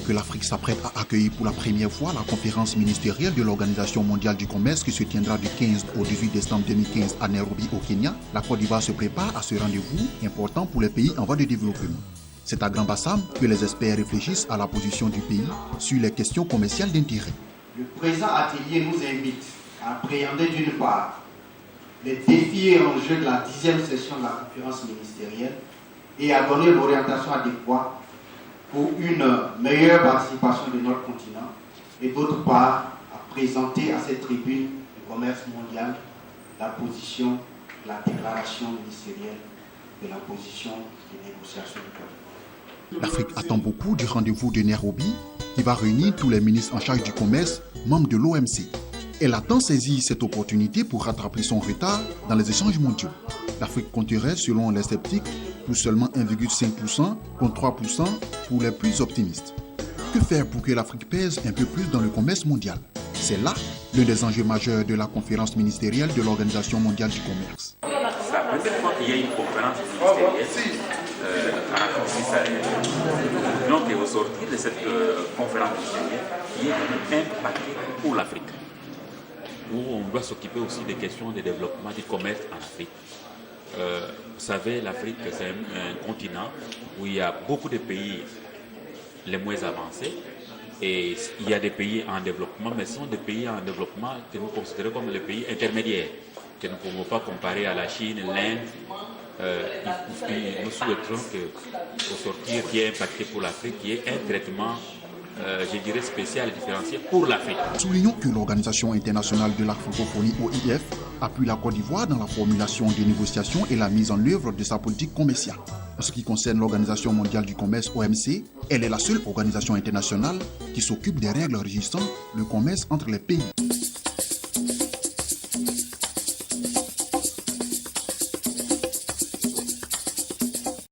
que l'Afrique s'apprête à accueillir pour la première fois la conférence ministérielle de l'Organisation mondiale du commerce qui se tiendra du 15 au 18 décembre 2015 à Nairobi au Kenya, la Côte d'Ivoire se prépare à ce rendez-vous important pour les pays en voie de développement. C'est à Grand Bassam que les experts réfléchissent à la position du pays sur les questions commerciales d'intérêt. Le présent atelier nous invite à appréhender d'une part les défis et enjeux de la 10e session de la conférence ministérielle et à donner l'orientation adéquate pour une meilleure participation de notre continent et d'autre part à présenter à cette tribune du commerce mondial la position, la déclaration ministérielle de la position des négociations du Côte d'Ivoire. L'Afrique attend beaucoup du rendez-vous de Nairobi qui va réunir tous les ministres en charge du commerce, membres de l'OMC. Elle a tant saisi cette opportunité pour rattraper son retard dans les échanges mondiaux. L'Afrique compterait, selon les sceptiques, pour seulement 1,5% contre 3% pour les plus optimistes. Que faire pour que l'Afrique pèse un peu plus dans le commerce mondial? C'est là l'un des enjeux majeurs de la conférence ministérielle de l'Organisation mondiale du commerce. C'est la première fois qu'il y a une conférence ministérielle à la France. Donc, au sortir de cette conférence ministérielle, il y a un paquet pour l'Afrique, où on doit s'occuper aussi des questions de développement du commerce en Afrique. Vous savez, l'Afrique, c'est un continent où il y a beaucoup de pays les moins avancés et il y a des pays en développement, mais ce sont des pays en développement que nous considérons comme les pays intermédiaires, que nous ne pouvons pas comparer à la Chine, l'Inde. Nous souhaiterons qu'au sortir, qu'il y ait un paquet pour l'Afrique, qu'il y ait un traitement je dirais spécial et différencié pour l'Afrique. Soulignons que l'Organisation internationale de la francophonie OIF appuie la Côte d'Ivoire dans la formulation des négociations et la mise en œuvre de sa politique commerciale. En ce qui concerne l'Organisation mondiale du commerce OMC, elle est la seule organisation internationale qui s'occupe des règles régissant le commerce entre les pays.